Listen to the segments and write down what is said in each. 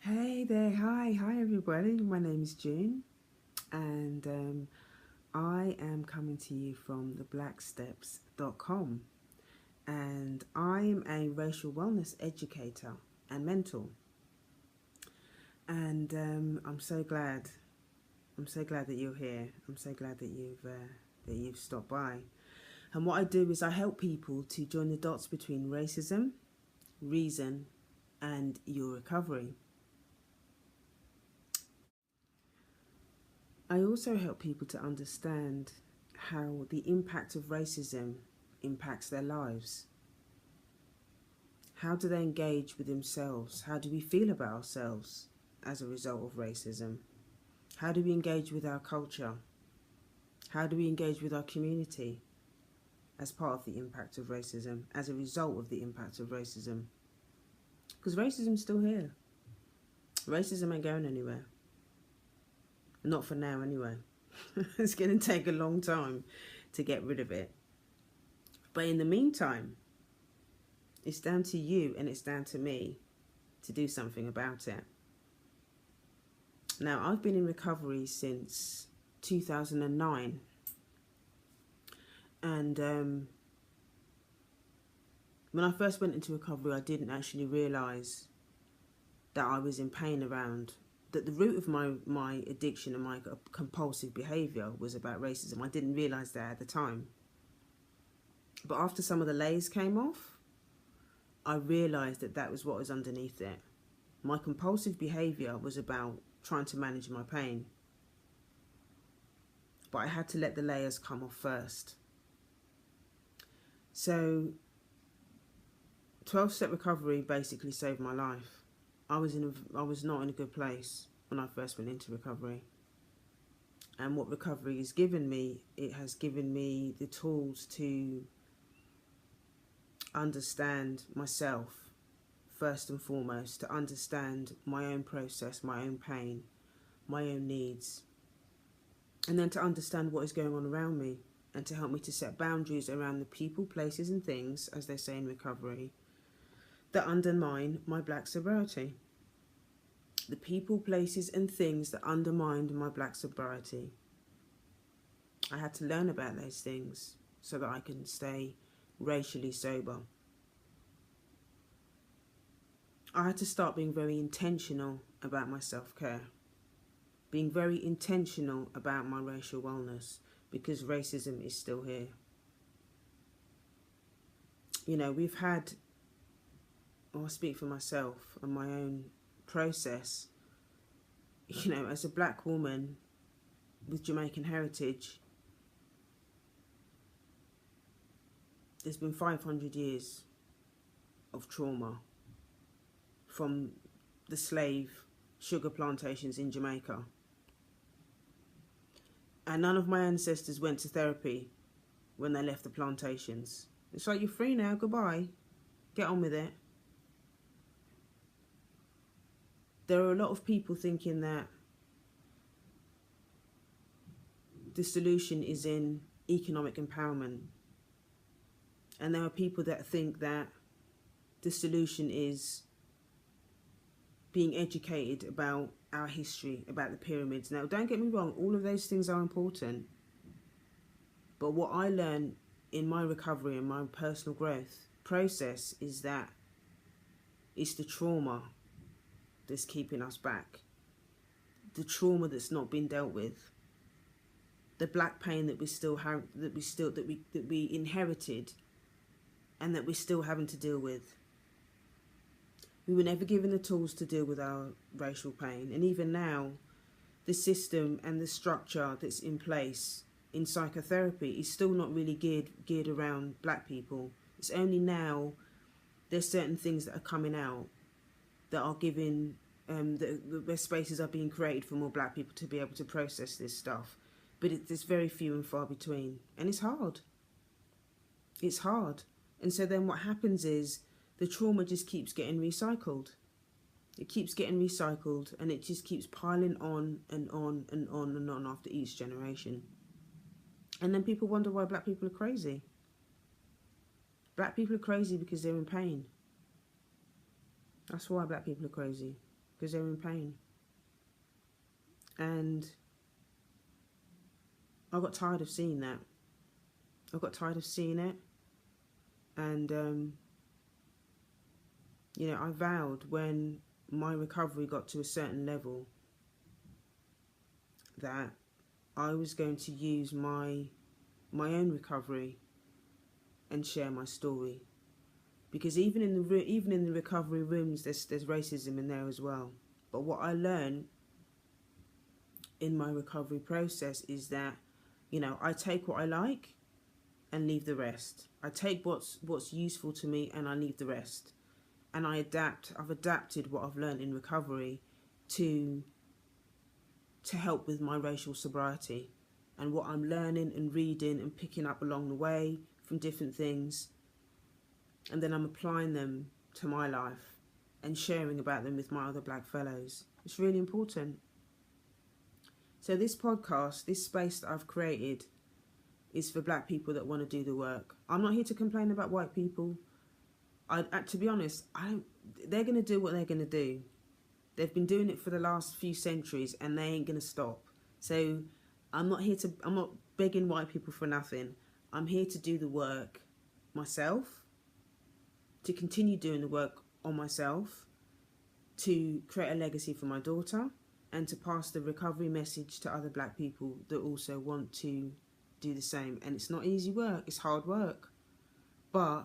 Hey there, hi everybody. My name is June, and I am coming to you from theblacksteps.com, and I'm a racial wellness educator and mentor, and I'm so glad. I'm so glad that you're here. I'm so glad that you've stopped by. And what I do is I help people to join the dots between racism, reason, and your recovery. I also help people to understand how the impact of racism impacts their lives. How do they engage with themselves? How do we feel about ourselves as a result of racism? How do we engage with our culture? How do we engage with our community as part of the impact of racism, as a result of the impact of racism? Because racism's still here. Racism ain't going anywhere. Not for now, anyway. It's going to take a long time to get rid of it. But in the meantime, it's down to you and it's down to me to do something about it. Now, I've been in recovery since 2009. And when I first went into recovery, I didn't actually realise that I was in pain around, that the root of my addiction and my compulsive behaviour was about racism. I didn't realise that at the time. But after some of the layers came off, I realised that that was what was underneath it. My compulsive behaviour was about trying to manage my pain. But I had to let the layers come off first. So 12-step recovery basically saved my life. I was not in a good place when I first went into recovery. And what recovery has given me, it has given me the tools to understand myself first and foremost, to understand my own process, my own pain, my own needs, and then to understand what is going on around me and to help me to set boundaries around the people, places and things, as they say in recovery, that undermine my black sobriety. The people, places and things that undermined my black sobriety. I had to learn about those things so that I can stay racially sober. I had to start being very intentional about my self-care, being very intentional about my racial wellness, because racism is still here. You know, we've had, I'll speak for myself and my own process, you know, as a black woman with Jamaican heritage, there's been 500 years of trauma from the slave sugar plantations in Jamaica. And none of my ancestors went to therapy when they left the plantations. It's like, you're free now, goodbye, get on with it. There are a lot of people thinking that the solution is in economic empowerment. And there are people that think that the solution is being educated about our history, about the pyramids. Now, don't get me wrong, all of those things are important. But what I learned in my recovery and my personal growth process is that it's the trauma that's keeping us back. The trauma that's not been dealt with. The black pain that we still have, that we inherited and that we're still having to deal with. We were never given the tools to deal with our racial pain. And even now, the system and the structure that's in place in psychotherapy is still not really geared around black people. It's only now there's certain things that are coming out that are giving, where spaces are being created for more black people to be able to process this stuff. But it's very few and far between. And it's hard. It's hard. And so then what happens is the trauma just keeps getting recycled. It keeps getting recycled and it just keeps piling on and on and on and on after each generation. And then people wonder why black people are crazy. Black people are crazy because they're in pain. That's why black people are crazy. because they're in pain. And I got tired of seeing that. I got tired of seeing it. And, I vowed when my recovery got to a certain level that I was going to use my own recovery and share my story. Because even in the recovery rooms, there's racism in there as well. But what I learned in my recovery process is that, I take what I like and leave the rest. I take what's useful to me and I leave the rest. And I adapt. I've adapted what I've learned in recovery to help with my racial sobriety, and what I'm learning and reading and picking up along the way from different things. And then I'm applying them to my life and sharing about them with my other black fellows. It's really important. So this podcast, this space that I've created, is for black people that want to do the work. I'm not here to complain about white people. To be honest, they're going to do what they're going to do. They've been doing it for the last few centuries and they ain't going to stop. So I'm not begging white people for nothing. I'm here to do the work myself, to continue doing the work on myself, to create a legacy for my daughter, and to pass the recovery message to other black people that also want to do the same. And it's not easy work, it's hard work. But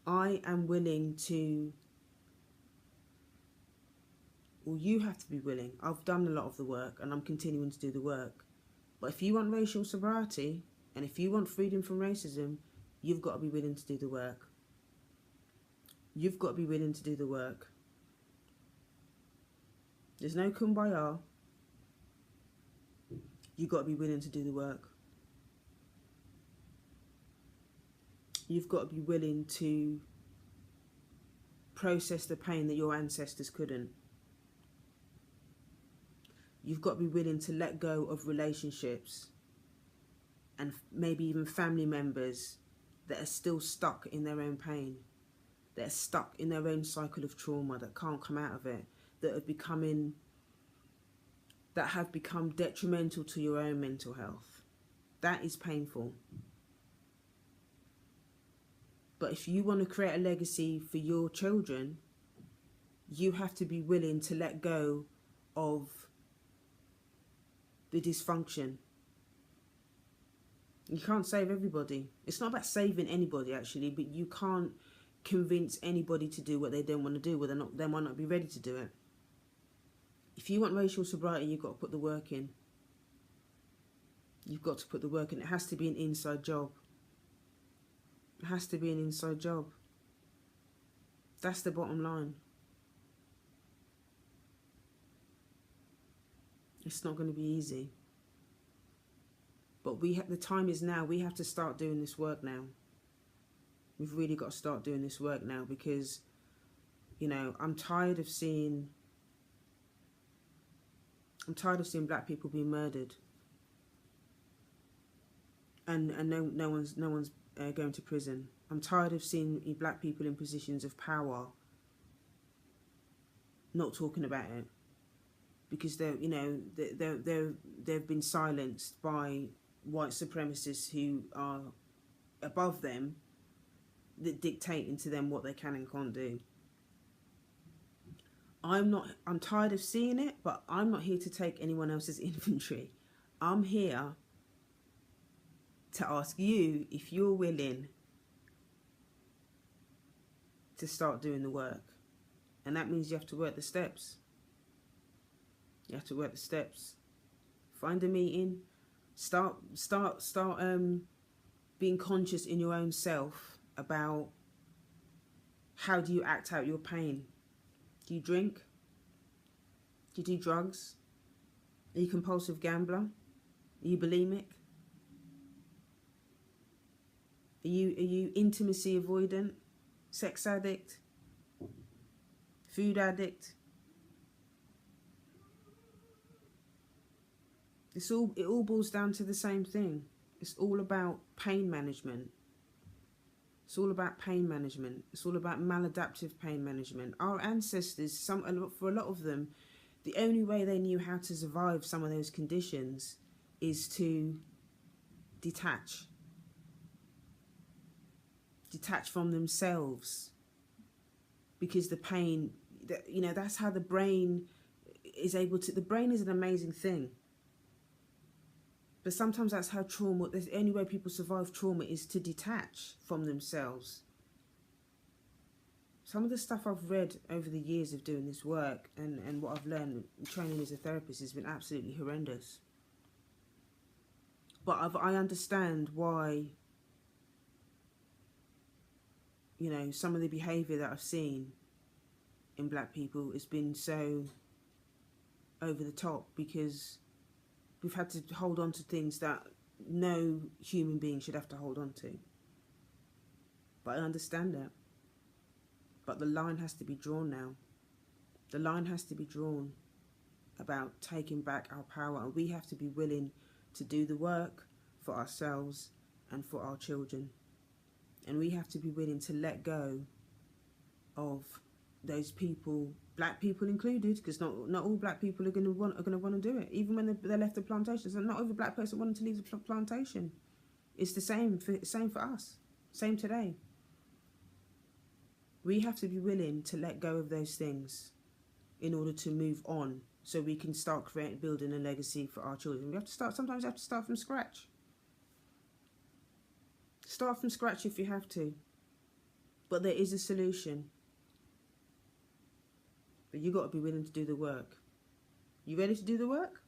I am willing to, well, you have to be willing. I've done a lot of the work and I'm continuing to do the work. But if you want racial sobriety and if you want freedom from racism, you've got to be willing to do the work. You've got to be willing to do the work. There's no kumbaya. You've got to be willing to do the work. You've got to be willing to process the pain that your ancestors couldn't. You've got to be willing to let go of relationships and maybe even family members that are still stuck in their own pain, that are stuck in their own cycle of trauma, that can't come out of it, that have become detrimental to your own mental health. That is painful. But if you want to create a legacy for your children, you have to be willing to let go of the dysfunction. You can't save everybody. It's not about saving anybody, actually, but you can't convince anybody to do what they don't want to do, whether they might not be ready to do it. If you want racial sobriety, you've got to put the work in. You've got to put the work in. It has to be an inside job. It has to be an inside job. That's the bottom line. It's not going to be easy. But the time is now. We have to start doing this work now. We've really got to start doing this work now because, I'm tired of seeing black people being murdered. And no one's going to prison. I'm tired of seeing black people in positions of power not talking about it because they've been silenced by white supremacists who are above them, that dictate to them what they can and can't do. I'm tired of seeing it, but I'm not here to take anyone else's inventory. I'm here to ask you if you're willing to start doing the work. And that means you have to work the steps. You have to work the steps. Find a meeting. Start being conscious in your own self about how do you act out your pain. Do you drink? Do you do drugs? Are you a compulsive gambler? Are you bulimic? Are you intimacy avoidant? Sex addict? Food addict? It all boils down to the same thing. It's all about pain management. It's all about pain management. It's all about maladaptive pain management. Our ancestors, for a lot of them, the only way they knew how to survive some of those conditions is to detach from themselves, because the pain, that's how the brain is able to. The brain is an amazing thing, but sometimes that's how trauma. The only way people survive trauma is to detach from themselves. Some of the stuff I've read over the years of doing this work and what I've learned training as a therapist has been absolutely horrendous. But I understand why, some of the behaviour that I've seen in black people has been so over the top, because we've had to hold on to things that no human being should have to hold on to. But I understand that. But the line has to be drawn now. The line has to be drawn about taking back our power, and we have to be willing to do the work for ourselves and for our children. And we have to be willing to let go of those people, black people included, because not all black people are going to want to do it. Even when they left the plantation, so not every black person wanted to leave the plantation. It's the same for us. Same today. We have to be willing to let go of those things in order to move on, so we can start building a legacy for our children. Sometimes you have to start from scratch. Start from scratch if you have to. But there is a solution. But you got to be willing to do the work. You ready to do the work?